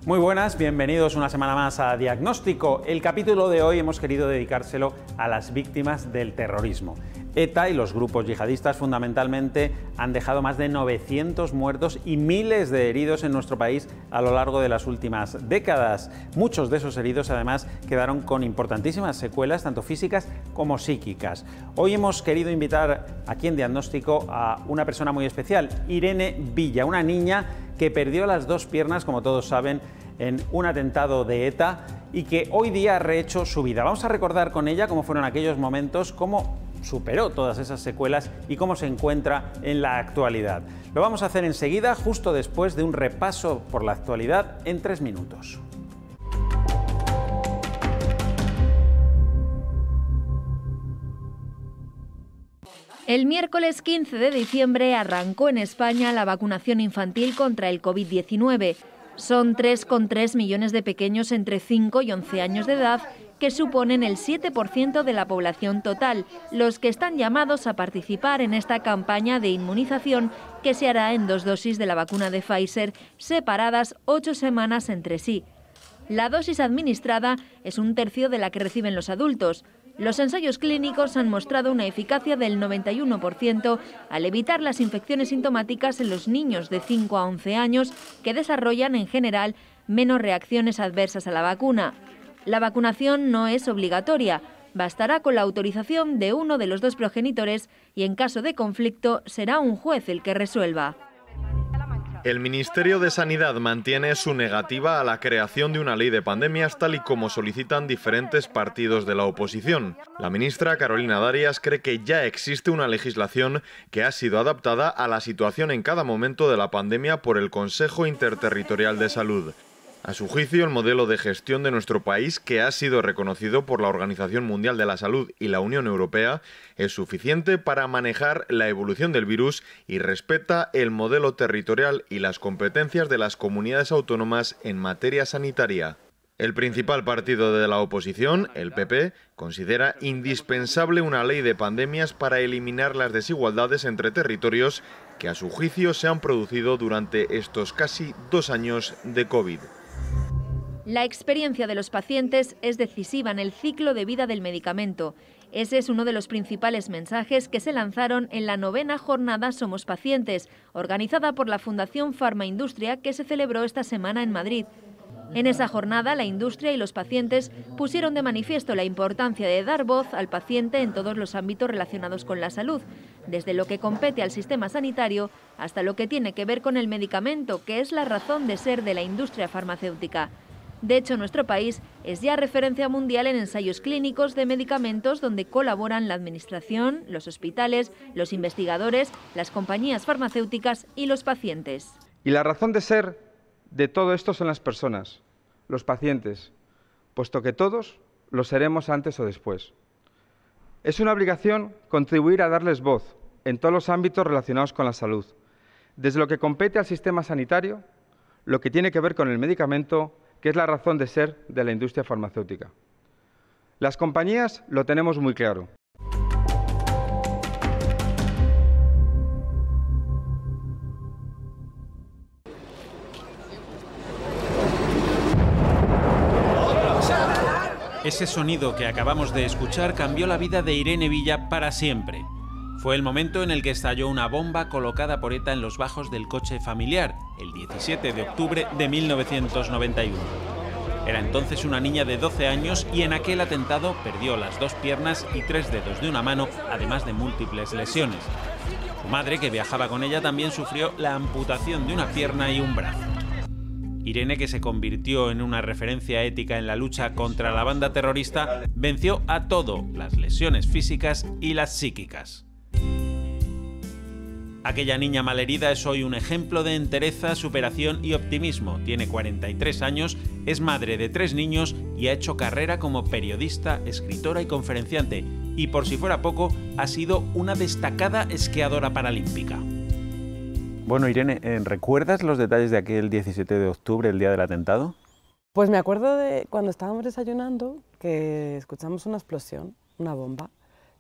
Muy buenas, bienvenidos una semana más a Diagnóstico. El capítulo de hoy hemos querido dedicárselo a las víctimas del terrorismo. ETA y los grupos yihadistas fundamentalmente han dejado más de 900 muertos y miles de heridos en nuestro país a lo largo de las últimas décadas. Muchos de esos heridos además quedaron con importantísimas secuelas, tanto físicas como psíquicas. Hoy hemos querido invitar aquí en Diagnóstico a una persona muy especial, Irene Villa, una niña que perdió las dos piernas, como todos saben, en un atentado de ETA y que hoy día ha rehecho su vida. Vamos a recordar con ella cómo fueron aquellos momentos, cómo superó todas esas secuelas y cómo se encuentra en la actualidad. Lo vamos a hacer enseguida, justo después de un repaso por la actualidad en 3 minutos. El miércoles 15 de diciembre arrancó en España la vacunación infantil contra el COVID-19. Son 3,3 millones de pequeños entre 5 y 11 años de edad, que suponen el 7% de la población total, los que están llamados a participar en esta campaña de inmunización que se hará en 2 dosis de la vacuna de Pfizer, separadas 8 semanas entre sí. La dosis administrada es 1/3 de la que reciben los adultos. Los ensayos clínicos han mostrado una eficacia del 91% al evitar las infecciones sintomáticas en los niños de 5 a 11 años que desarrollan en general menos reacciones adversas a la vacuna. La vacunación no es obligatoria, bastará con la autorización de uno de los 2 progenitores y en caso de conflicto será un juez el que resuelva. El Ministerio de Sanidad mantiene su negativa a la creación de una ley de pandemias tal y como solicitan diferentes partidos de la oposición. La ministra Carolina Darias cree que ya existe una legislación que ha sido adaptada a la situación en cada momento de la pandemia por el Consejo Interterritorial de Salud. A su juicio, el modelo de gestión de nuestro país, que ha sido reconocido por la Organización Mundial de la Salud y la Unión Europea, es suficiente para manejar la evolución del virus y respeta el modelo territorial y las competencias de las comunidades autónomas en materia sanitaria. El principal partido de la oposición, el PP, considera indispensable una ley de pandemias para eliminar las desigualdades entre territorios que a su juicio se han producido durante estos casi 2 años de COVID. La experiencia de los pacientes es decisiva en el ciclo de vida del medicamento. Ese es uno de los principales mensajes que se lanzaron en la 9ª jornada Somos Pacientes, organizada por la Fundación Farmaindustria, que se celebró esta semana en Madrid. En esa jornada, la industria y los pacientes pusieron de manifiesto la importancia de dar voz al paciente en todos los ámbitos relacionados con la salud, desde lo que compete al sistema sanitario hasta lo que tiene que ver con el medicamento, que es la razón de ser de la industria farmacéutica. De hecho, nuestro país es ya referencia mundial en ensayos clínicos de medicamentos donde colaboran la administración, los hospitales, los investigadores, las compañías farmacéuticas y los pacientes. Y la razón de ser de todo esto son las personas, los pacientes, puesto que todos lo seremos antes o después. Es una obligación contribuir a darles voz en todos los ámbitos relacionados con la salud, desde lo que compete al sistema sanitario, lo que tiene que ver con el medicamento, que es la razón de ser de la industria farmacéutica. Las compañías lo tenemos muy claro. Ese sonido que acabamos de escuchar cambió la vida de Irene Villa para siempre. Fue el momento en el que estalló una bomba colocada por ETA en los bajos del coche familiar, el 17 de octubre de 1991. Era entonces una niña de 12 años y en aquel atentado perdió las 2 piernas y 3 dedos de una mano, además de múltiples lesiones. Su madre, que viajaba con ella, también sufrió la amputación de una pierna y un brazo. Irene, que se convirtió en una referencia ética en la lucha contra la banda terrorista, venció a todo, las lesiones físicas y las psíquicas. Aquella niña malherida es hoy un ejemplo de entereza, superación y optimismo. Tiene 43 años, es madre de 3 niños y ha hecho carrera como periodista, escritora y conferenciante. Y por si fuera poco, ha sido una destacada esquiadora paralímpica. Bueno, Irene, ¿recuerdas los detalles de aquel 17 de octubre, el día del atentado? Pues me acuerdo de cuando estábamos desayunando que escuchamos una explosión, una bomba.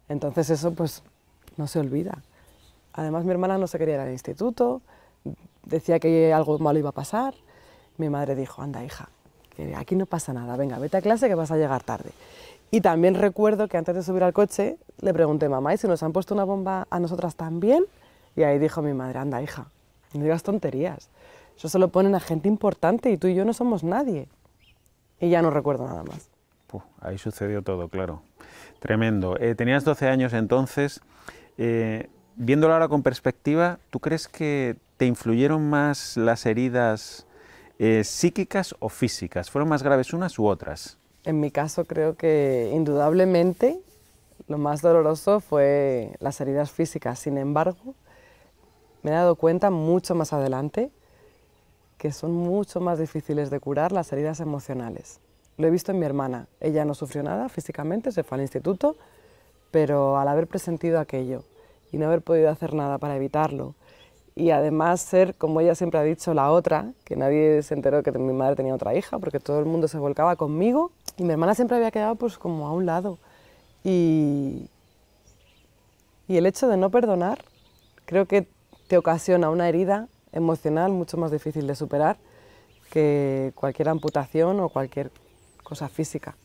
Entonces eso pues no se olvida. Además mi hermana no se quería ir al instituto, decía que algo malo iba a pasar mi madre dijo, anda hija, que aquí no pasa nada, venga, vete a clase que vas a llegar tarde. Y también recuerdo que antes de subir al coche le pregunté, mamá, ¿y si nos han puesto una bomba a nosotras también? Y ahí dijo mi madre, anda hija, no digas tonterías, eso se lo ponen a gente importante y tú y yo no somos nadie. Y ya no recuerdo nada más. Ahí sucedió todo, claro. Tremendo. Tenías 12 años entonces. Viéndolo ahora con perspectiva, ¿tú crees que te influyeron más las heridas psíquicas o físicas? ¿Fueron más graves unas u otras? En mi caso creo que indudablemente lo más doloroso fue las heridas físicas. Sin embargo, me he dado cuenta mucho más adelante que son mucho más difíciles de curar las heridas emocionales. Lo he visto en mi hermana. Ella no sufrió nada físicamente, se fue al instituto, pero al haber presentido aquello y no haber podido hacer nada para evitarlo, y además ser, como ella siempre ha dicho, la otra, que nadie se enteró que mi madre tenía otra hija, porque todo el mundo se volcaba conmigo, y mi hermana siempre había quedado pues como a un lado. Y el hecho de no perdonar, creo que te ocasiona una herida emocional mucho más difícil de superar que cualquier amputación o cualquier cosa física.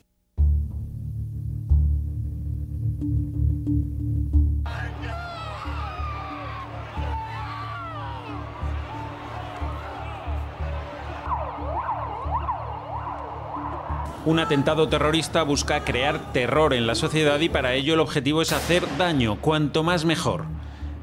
Un atentado terrorista busca crear terror en la sociedad y para ello el objetivo es hacer daño, cuanto más mejor.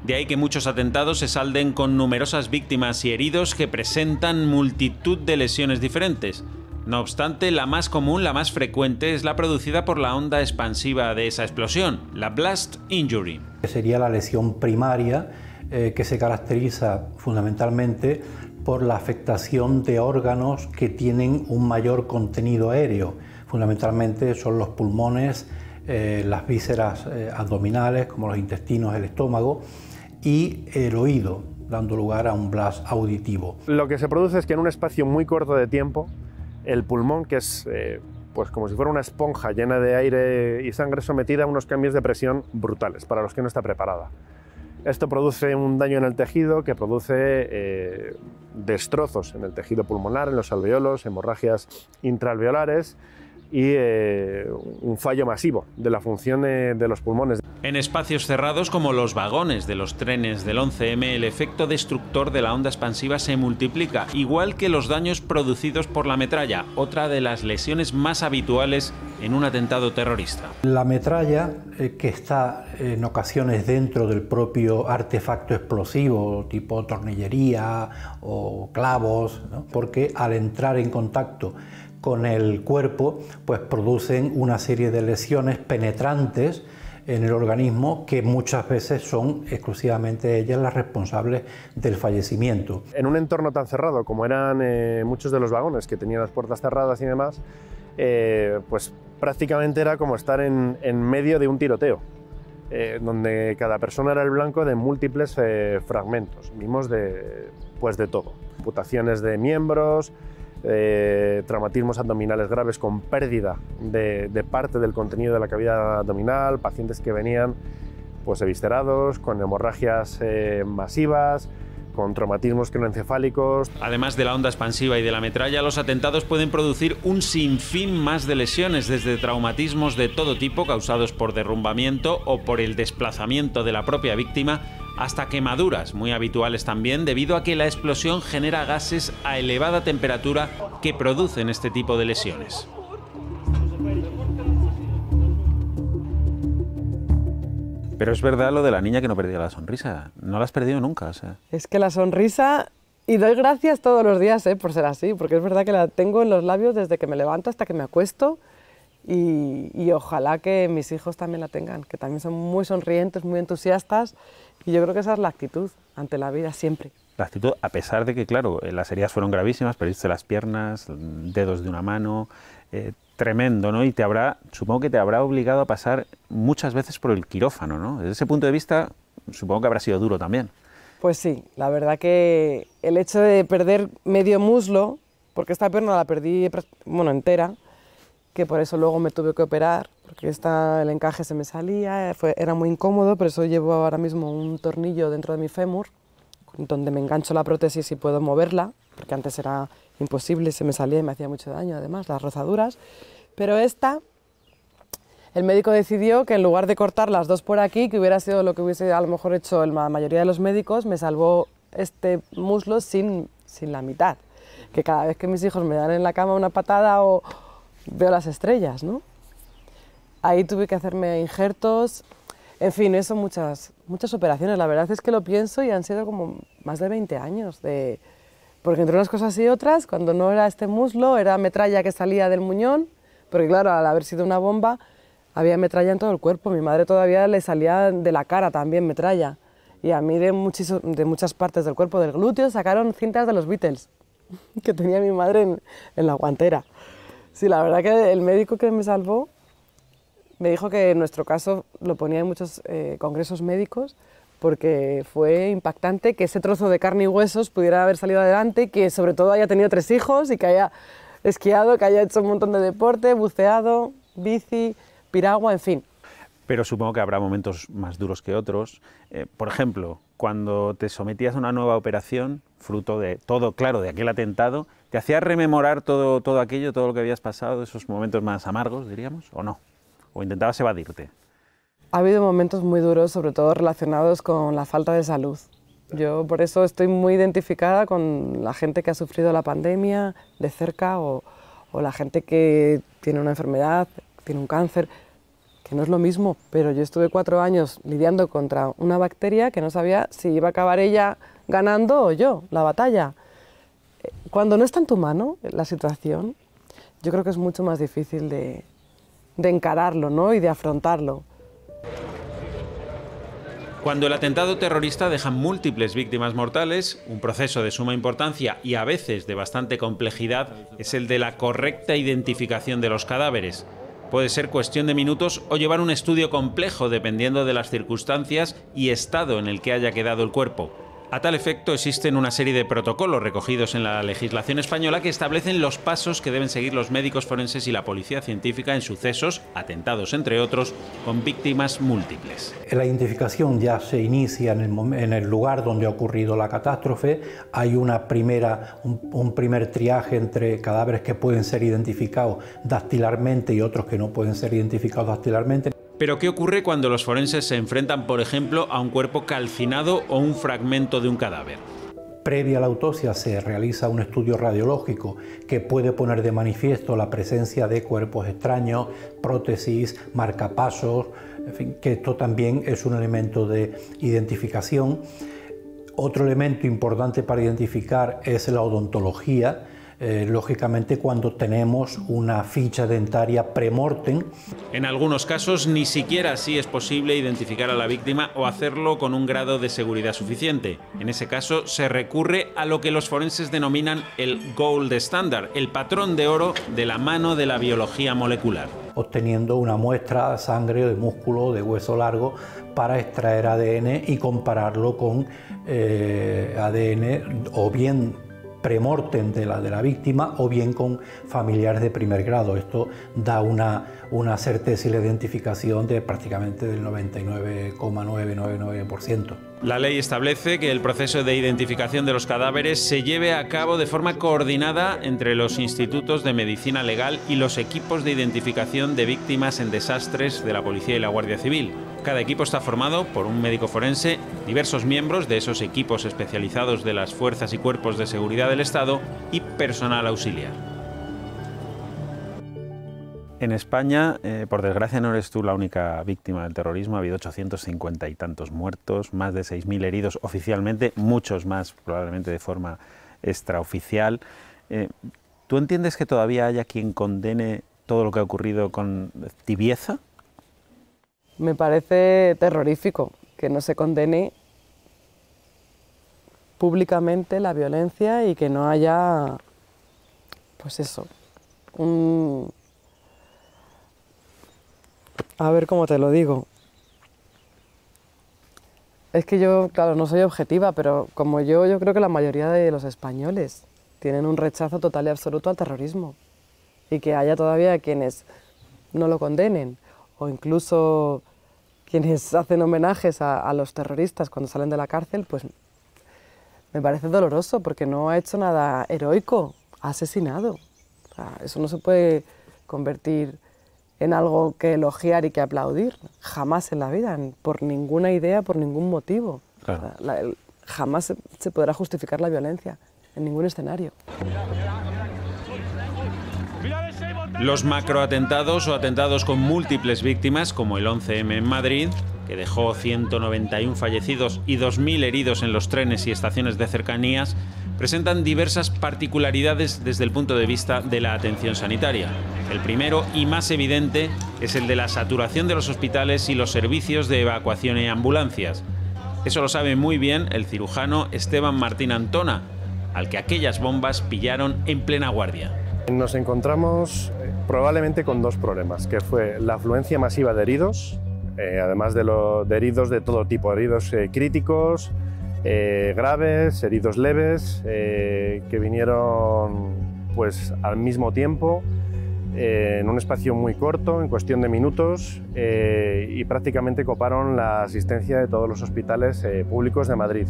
De ahí que muchos atentados se salden con numerosas víctimas y heridos que presentan multitud de lesiones diferentes. No obstante, la más común, la más frecuente, es la producida por la onda expansiva de esa explosión, la blast injury. Sería la lesión primaria que se caracteriza fundamentalmente por la afectación de órganos que tienen un mayor contenido aéreo. Fundamentalmente son los pulmones, las vísceras abdominales, como los intestinos, el estómago, y el oído, dando lugar a un blast auditivo. Lo que se produce es que en un espacio muy corto de tiempo, el pulmón, que es pues como si fuera una esponja llena de aire y sangre, sometida a unos cambios de presión brutales para los que no está preparada. Esto produce un daño en el tejido que produce destrozos en el tejido pulmonar, en los alveolos, hemorragias intraalveolares y un fallo masivo de la función de los pulmones. En espacios cerrados como los vagones de los trenes del 11M, el efecto destructor de la onda expansiva se multiplica, igual que los daños producidos por la metralla, otra de las lesiones más habituales en un atentado terrorista. La metralla, que está en ocasiones dentro del propio artefacto explosivo, tipo tornillería o clavos, ¿no? Porque al entrar en contacto con el cuerpo, pues producen una serie de lesiones penetrantes en el organismo que muchas veces son exclusivamente ellas las responsables del fallecimiento. En un entorno tan cerrado como eran muchos de los vagones, que tenían las puertas cerradas y demás, pues prácticamente era como estar en medio de un tiroteo, donde cada persona era el blanco de múltiples fragmentos, vimos de todo, amputaciones de miembros, traumatismos abdominales graves con pérdida de parte del contenido de la cavidad abdominal, pacientes que venían pues eviscerados, con hemorragias masivas, con traumatismos craneoencefálicos. Además de la onda expansiva y de la metralla, los atentados pueden producir un sinfín más de lesiones, desde traumatismos de todo tipo causados por derrumbamiento o por el desplazamiento de la propia víctima, hasta quemaduras, muy habituales también, debido a que la explosión genera gases a elevada temperatura que producen este tipo de lesiones. Pero es verdad lo de la niña que no perdía la sonrisa. No la has perdido nunca, o sea. Es que la sonrisa, y doy gracias todos los días por ser así, porque es verdad que la tengo en los labios desde que me levanto hasta que me acuesto, y ojalá que mis hijos también la tengan, que también son muy sonrientes, muy entusiastas, y yo creo que esa es la actitud ante la vida siempre. La actitud, a pesar de que, claro, las heridas fueron gravísimas, perdiste las piernas, dedos de una mano, tremendo, ¿no? Y supongo que te habrá obligado a pasar muchas veces por el quirófano, ¿no? Desde ese punto de vista, supongo que habrá sido duro también. Pues sí, la verdad que el hecho de perder medio muslo, porque esta pierna la perdí, bueno, entera, que por eso luego me tuve que operar, porque el encaje se me salía, era muy incómodo, por eso llevo ahora mismo un tornillo dentro de mi fémur, donde me engancho la prótesis y puedo moverla, porque antes era imposible, se me salía y me hacía mucho daño, además, las rozaduras. Pero esta, el médico decidió que en lugar de cortar las dos por aquí, que hubiera sido lo que hubiese a lo mejor hecho la mayoría de los médicos, me salvó este muslo sin la mitad. Que cada vez que mis hijos me dan en la cama una patada o veo las estrellas, ¿no? Ahí tuve que hacerme injertos, en fin, eso muchas operaciones. La verdad es que lo pienso y han sido como más de 20 años, porque entre unas cosas y otras, cuando no era este muslo, era metralla que salía del muñón, porque claro, al haber sido una bomba, había metralla en todo el cuerpo. Mi madre todavía le salía de la cara también metralla. Y a mí de muchas partes del cuerpo, del glúteo, sacaron cintas de los Beatles, que tenía mi madre en la guantera. Sí, la verdad que el médico que me salvó me dijo que en nuestro caso lo ponía en muchos congresos médicos porque fue impactante que ese trozo de carne y huesos pudiera haber salido adelante, que sobre todo haya tenido 3 hijos y que haya esquiado, que haya hecho un montón de deporte, buceado, bici, piragua, en fin. Pero supongo que habrá momentos más duros que otros. Por ejemplo, cuando te sometías a una nueva operación, fruto de todo, claro, de aquel atentado, ¿te hacías rememorar todo aquello, todo lo que habías pasado, esos momentos más amargos, diríamos, o no? ¿O intentabas evadirte? Ha habido momentos muy duros, sobre todo relacionados con la falta de salud. Yo por eso estoy muy identificada con la gente que ha sufrido la pandemia de cerca o la gente que tiene una enfermedad, tiene un cáncer, que no es lo mismo, pero yo estuve 4 años lidiando contra una bacteria que no sabía si iba a acabar ella ganando o yo la batalla. Cuando no está en tu mano la situación, yo creo que es mucho más difícil de encararlo, ¿no? Y de afrontarlo. Cuando el atentado terrorista deja múltiples víctimas mortales, un proceso de suma importancia y a veces de bastante complejidad es el de la correcta identificación de los cadáveres. Puede ser cuestión de minutos o llevar un estudio complejo dependiendo de las circunstancias y estado en el que haya quedado el cuerpo. A tal efecto existen una serie de protocolos recogidos en la legislación española que establecen los pasos que deben seguir los médicos forenses y la policía científica en sucesos, atentados entre otros, con víctimas múltiples. La identificación ya se inicia en el lugar donde ha ocurrido la catástrofe. Hay un primer triaje entre cadáveres que pueden ser identificados dactilarmente y otros que no pueden ser identificados dactilarmente. Pero ¿qué ocurre cuando los forenses se enfrentan, por ejemplo, a un cuerpo calcinado o un fragmento de un cadáver? Previa a la autopsia se realiza un estudio radiológico que puede poner de manifiesto la presencia de cuerpos extraños, prótesis, marcapasos, en fin, que esto también es un elemento de identificación. Otro elemento importante para identificar es la odontología. Lógicamente cuando tenemos una ficha dentaria pre-mortem. En algunos casos ni siquiera así es posible identificar a la víctima o hacerlo con un grado de seguridad suficiente. En ese caso se recurre a lo que los forenses denominan el gold standard, el patrón de oro de la mano de la biología molecular. Obteniendo una muestra de sangre, de músculo, de hueso largo para extraer ADN y compararlo con ADN o bien premortem de la víctima o bien con familiares de primer grado. Esto da una certeza y la identificación de prácticamente del 99,999%. La ley establece que el proceso de identificación de los cadáveres se lleve a cabo de forma coordinada entre los institutos de medicina legal y los equipos de identificación de víctimas en desastres de la Policía y la Guardia Civil. Cada equipo está formado por un médico forense, diversos miembros de esos equipos especializados de las fuerzas y cuerpos de seguridad del Estado y personal auxiliar. En España, por desgracia, no eres tú la única víctima del terrorismo. Ha habido 850 y tantos muertos, más de 6.000 heridos oficialmente, muchos más probablemente de forma extraoficial. ¿Tú entiendes que todavía haya quien condene todo lo que ha ocurrido con tibieza? Me parece terrorífico que no se condene públicamente la violencia y que no haya, pues eso, a ver cómo te lo digo. Es que yo, claro, no soy objetiva, pero como yo creo que la mayoría de los españoles tienen un rechazo total y absoluto al terrorismo. Y que haya todavía quienes no lo condenen, o incluso quienes hacen homenajes a los terroristas cuando salen de la cárcel, pues me parece doloroso porque no ha hecho nada heroico, ha asesinado. O sea, eso no se puede convertir en algo que elogiar y que aplaudir, jamás en la vida, por ninguna idea, por ningún motivo. Claro. O sea, jamás se podrá justificar la violencia, en ningún escenario. Los macroatentados o atentados con múltiples víctimas, como el 11M en Madrid, que dejó 191 fallecidos y 2.000 heridos en los trenes y estaciones de cercanías, presentan diversas particularidades desde el punto de vista de la atención sanitaria. El primero y más evidente es el de la saturación de los hospitales y los servicios de evacuación y ambulancias. Eso lo sabe muy bien el cirujano Esteban Martín Antona, al que aquellas bombas pillaron en plena guardia. Nos encontramos probablemente con dos problemas, que fue la afluencia masiva de heridos, además de heridos de todo tipo, heridos críticos, graves, heridos leves, que vinieron pues al mismo tiempo, en un espacio muy corto, en cuestión de minutos, y prácticamente coparon la asistencia de todos los hospitales públicos de Madrid.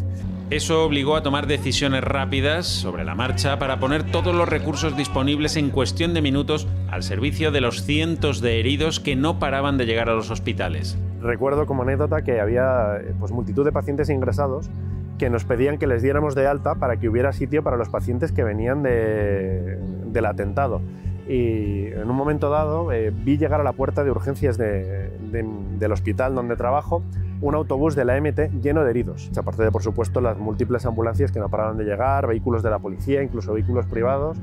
Eso obligó a tomar decisiones rápidas sobre la marcha para poner todos los recursos disponibles en cuestión de minutos al servicio de los cientos de heridos que no paraban de llegar a los hospitales. Recuerdo como anécdota que había pues, multitud de pacientes ingresados que nos pedían que les diéramos de alta para que hubiera sitio para los pacientes que venían del atentado. Y en un momento dado vi llegar a la puerta de urgencias del hospital donde trabajo un autobús de la MT lleno de heridos. Aparte de, por supuesto, las múltiples ambulancias que no paraban de llegar, vehículos de la policía, incluso vehículos privados,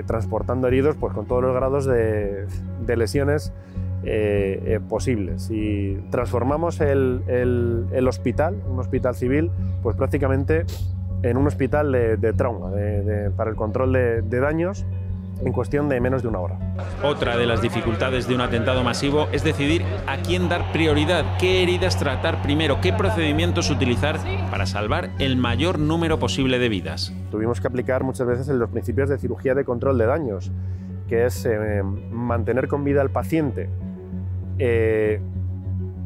transportando heridos pues, con todos los grados de lesiones posibles. Y transformamos el hospital, un hospital civil, pues prácticamente en un hospital de trauma, para el control de daños, en cuestión de menos de una hora. Otra de las dificultades de un atentado masivo es decidir a quién dar prioridad, qué heridas tratar primero, qué procedimientos utilizar para salvar el mayor número posible de vidas. Tuvimos que aplicar muchas veces los principios de cirugía de control de daños, que es mantener con vida al paciente,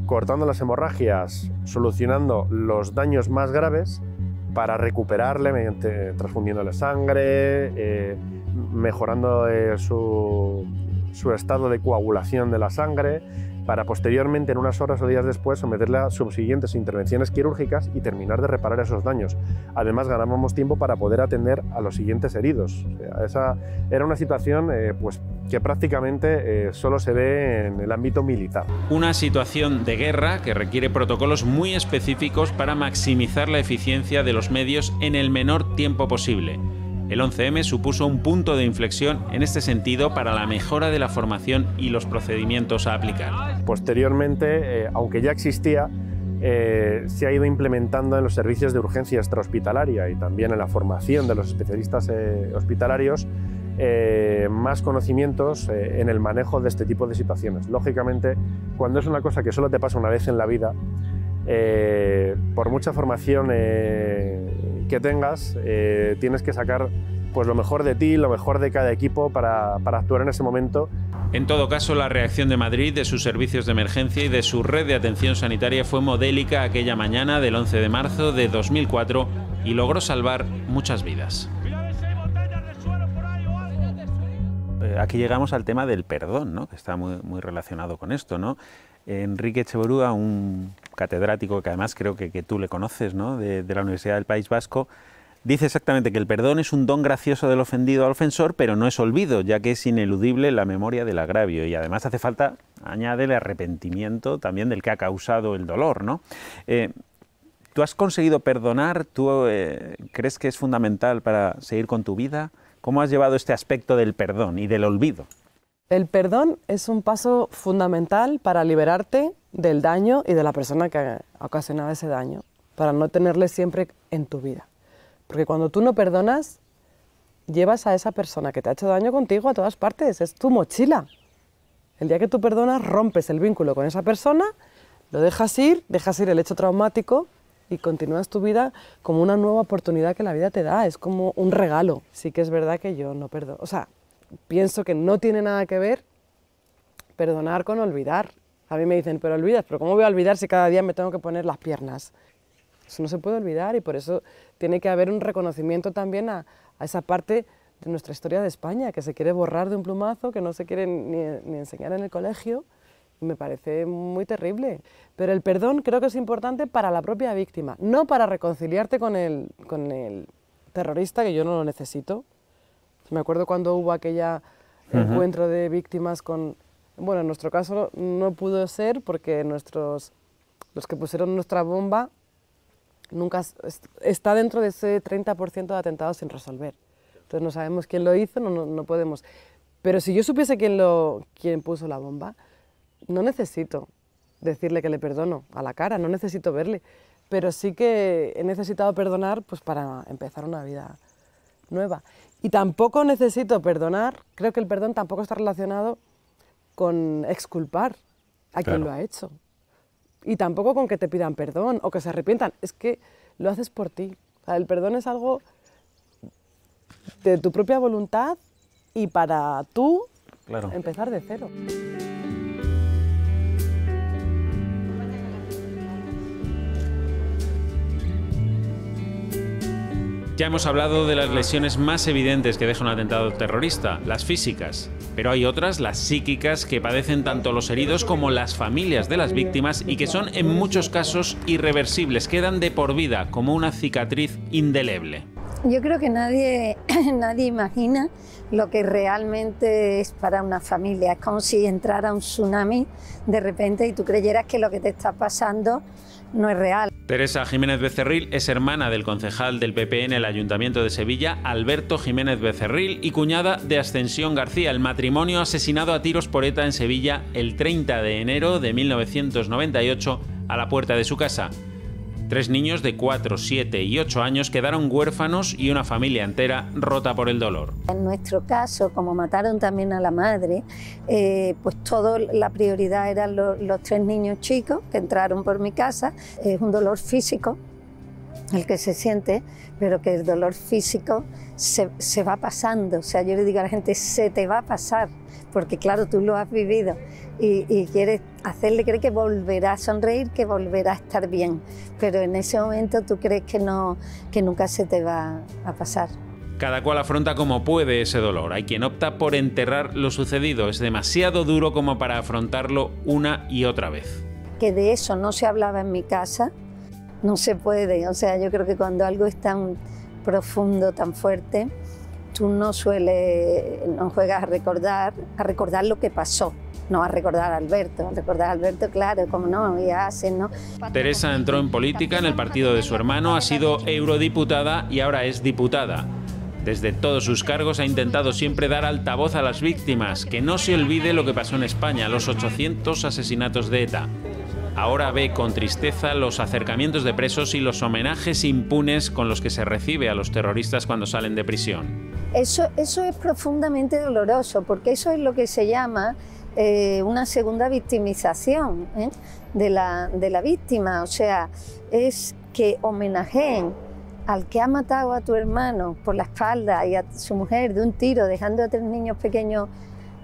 cortando las hemorragias, solucionando los daños más graves para recuperarle mediante transfundiéndole sangre, mejorando su estado de coagulación de la sangre, para posteriormente, en unas horas o días después, someterle a subsiguientes intervenciones quirúrgicas y terminar de reparar esos daños. Además, ganábamos tiempo para poder atender a los siguientes heridos. O sea, esa era una situación pues, que prácticamente solo se ve en el ámbito militar. Una situación de guerra que requiere protocolos muy específicos para maximizar la eficiencia de los medios en el menor tiempo posible. El 11M supuso un punto de inflexión en este sentido para la mejora de la formación y los procedimientos a aplicar. Posteriormente, aunque ya existía, se ha ido implementando en los servicios de urgencia extrahospitalaria y también en la formación de los especialistas hospitalarios más conocimientos en el manejo de este tipo de situaciones. Lógicamente, cuando es una cosa que solo te pasa una vez en la vida, por mucha formación que tengas, tienes que sacar pues, lo mejor de ti, lo mejor de cada equipo para actuar en ese momento. En todo caso, la reacción de Madrid, de sus servicios de emergencia y de su red de atención sanitaria fue modélica aquella mañana del 11 de marzo de 2004 y logró salvar muchas vidas. Aquí llegamos al tema del perdón, ¿no? Que está muy relacionado con esto, ¿no? Enrique Etxeburua, un catedrático que además creo que tú le conoces, ¿no? de la Universidad del País Vasco, dice exactamente que el perdón es un don gracioso del ofendido al ofensor, pero no es olvido, ya que es ineludible la memoria del agravio y además hace falta, añade, el arrepentimiento también del que ha causado el dolor, ¿no? ¿Tú has conseguido perdonar? ¿Tú crees que es fundamental para seguir con tu vida? ¿Cómo has llevado este aspecto del perdón y del olvido? El perdón es un paso fundamental para liberarte del daño y de la persona que ha ocasionado ese daño, para no tenerle siempre en tu vida. Porque cuando tú no perdonas, llevas a esa persona que te ha hecho daño contigo a todas partes, es tu mochila. El día que tú perdonas, rompes el vínculo con esa persona, lo dejas ir el hecho traumático y continúas tu vida como una nueva oportunidad que la vida te da, es como un regalo. Sí que es verdad que yo no perdono, o sea, pienso que no tiene nada que ver perdonar con olvidar. A mí me dicen, pero olvidas, pero ¿cómo voy a olvidar si cada día me tengo que poner las piernas? Eso no se puede olvidar y por eso tiene que haber un reconocimiento también a esa parte de nuestra historia de España, que se quiere borrar de un plumazo, que no se quiere ni enseñar en el colegio, y me parece muy terrible. Pero el perdón creo que es importante para la propia víctima, no para reconciliarte con el terrorista, que yo no lo necesito. Me acuerdo cuando hubo aquella encuentro de víctimas con... Bueno, en nuestro caso no pudo ser porque los que pusieron nuestra bomba nunca está dentro de ese 30% de atentados sin resolver. Entonces no sabemos quién lo hizo, no podemos. Pero si yo supiese quién puso la bomba, no necesito decirle que le perdono a la cara, no necesito verle. Pero sí que he necesitado perdonar pues, para empezar una vida nueva. Y tampoco necesito perdonar, creo que el perdón tampoco está relacionado con exculpar a quien lo ha hecho. Y tampoco con que te pidan perdón o que se arrepientan, es que lo haces por ti. O sea, el perdón es algo de tu propia voluntad y para tú empezar de cero. Ya hemos hablado de las lesiones más evidentes que deja un atentado terrorista, las físicas. Pero hay otras, las psíquicas, que padecen tanto los heridos como las familias de las víctimas y que son en muchos casos irreversibles, quedan de por vida como una cicatriz indeleble. Yo creo que nadie imagina lo que realmente es para una familia. Es como si entrara un tsunami de repente y tú creyeras que lo que te está pasando no es real. Teresa Jiménez Becerril es hermana del concejal del PP en el Ayuntamiento de Sevilla, Alberto Jiménez Becerril, y cuñada de Ascensión García, el matrimonio asesinado a tiros por ETA en Sevilla el 30 de enero de 1998 a la puerta de su casa. 3 niños de 4, 7 y 8 años quedaron huérfanos y una familia entera rota por el dolor. En nuestro caso, como mataron también a la madre, pues la prioridad eran los 3 niños chicos que entraron por mi casa. Es un dolor físico el que se siente, pero que el dolor físico se va pasando. O sea, yo le digo a la gente, se te va a pasar, porque claro, tú lo has vivido y quieres hacerle creer que volverá a sonreír, que volverá a estar bien, pero en ese momento tú crees que nunca se te va a pasar. Cada cual afronta como puede ese dolor. Hay quien opta por enterrar lo sucedido. Es demasiado duro como para afrontarlo una y otra vez. Que de eso no se hablaba en mi casa, no se puede. O sea, yo creo que cuando algo es tan profundo, tan fuerte, tú no juegas a recordar lo que pasó. No a recordar a Alberto. Recordar a Alberto, claro, como no, ya hacen, ¿no? Teresa entró en política en el partido de su hermano, ha sido eurodiputada y ahora es diputada. Desde todos sus cargos ha intentado siempre dar altavoz a las víctimas, que no se olvide lo que pasó en España, los 800 asesinatos de ETA. Ahora ve con tristeza los acercamientos de presos y los homenajes impunes con los que se recibe a los terroristas cuando salen de prisión. Eso es profundamente doloroso, porque eso es lo que se llama una segunda victimización de la víctima. O sea, es que homenajeen al que ha matado a tu hermano por la espalda y a su mujer de un tiro, dejando a 3 niños pequeños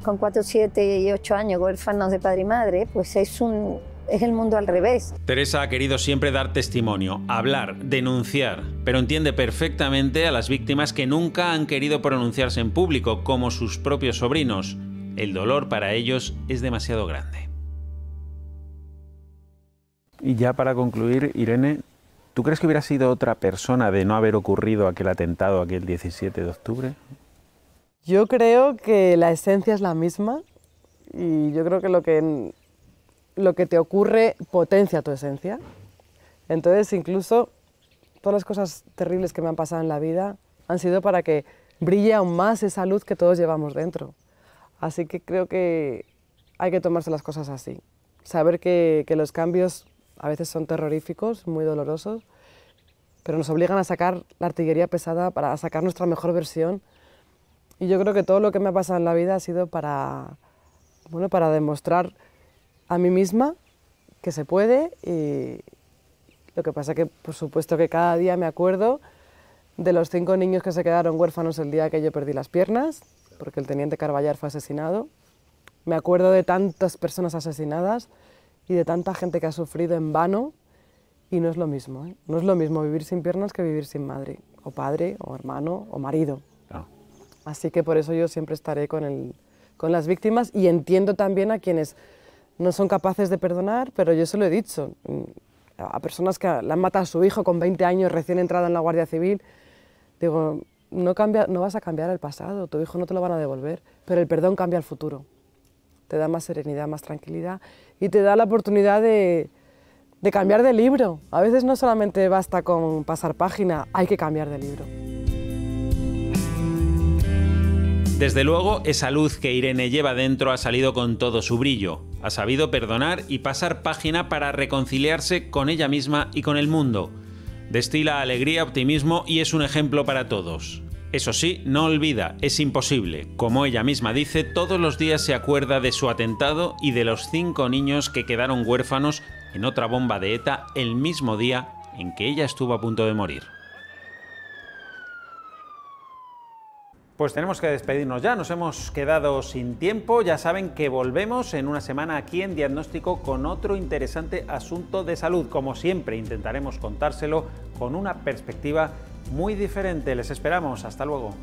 con 4, 7 y 8 años, huérfanos de padre y madre, pues es el mundo al revés. Teresa ha querido siempre dar testimonio, hablar, denunciar, pero entiende perfectamente a las víctimas que nunca han querido pronunciarse en público, como sus propios sobrinos. El dolor para ellos es demasiado grande. Y ya para concluir, Irene, ¿tú crees que hubiera sido otra persona de no haber ocurrido aquel atentado aquel 17 de octubre? Yo creo que la esencia es la misma y yo creo que lo que te ocurre potencia tu esencia. Entonces, incluso todas las cosas terribles que me han pasado en la vida han sido para que brille aún más esa luz que todos llevamos dentro. Así que creo que hay que tomarse las cosas así. Saber que los cambios a veces son terroríficos, muy dolorosos, pero nos obligan a sacar la artillería pesada para sacar nuestra mejor versión. Y yo creo que todo lo que me ha pasado en la vida ha sido para demostrar a mí misma que se puede, y lo que pasa que, por supuesto, que cada día me acuerdo de los 5 niños que se quedaron huérfanos el día que yo perdí las piernas, porque el teniente Carballar fue asesinado. Me acuerdo de tantas personas asesinadas y de tanta gente que ha sufrido en vano, Y no es lo mismo, ¿eh? No es lo mismo vivir sin piernas que vivir sin madre, o padre, o hermano, o marido. Claro. Así que por eso yo siempre estaré con las víctimas y entiendo también a quienes no son capaces de perdonar, pero yo se lo he dicho. A personas que le han matado a su hijo con 20 años recién entrado en la Guardia Civil, digo, no vas a cambiar el pasado, tu hijo no te lo van a devolver, pero el perdón cambia el futuro. Te da más serenidad, más tranquilidad y te da la oportunidad de cambiar de libro. A veces no solamente basta con pasar página, hay que cambiar de libro. Desde luego, esa luz que Irene lleva dentro ha salido con todo su brillo. Ha sabido perdonar y pasar página para reconciliarse con ella misma y con el mundo. Destila alegría, optimismo y es un ejemplo para todos. Eso sí, no olvida, es imposible. Como ella misma dice, todos los días se acuerda de su atentado y de los 5 niños que quedaron huérfanos en otra bomba de ETA el mismo día en que ella estuvo a punto de morir. Pues tenemos que despedirnos ya, nos hemos quedado sin tiempo. Ya saben que volvemos en una semana aquí en Diagnóstico con otro interesante asunto de salud. Como siempre, intentaremos contárselo con una perspectiva muy diferente. Les esperamos. Hasta luego.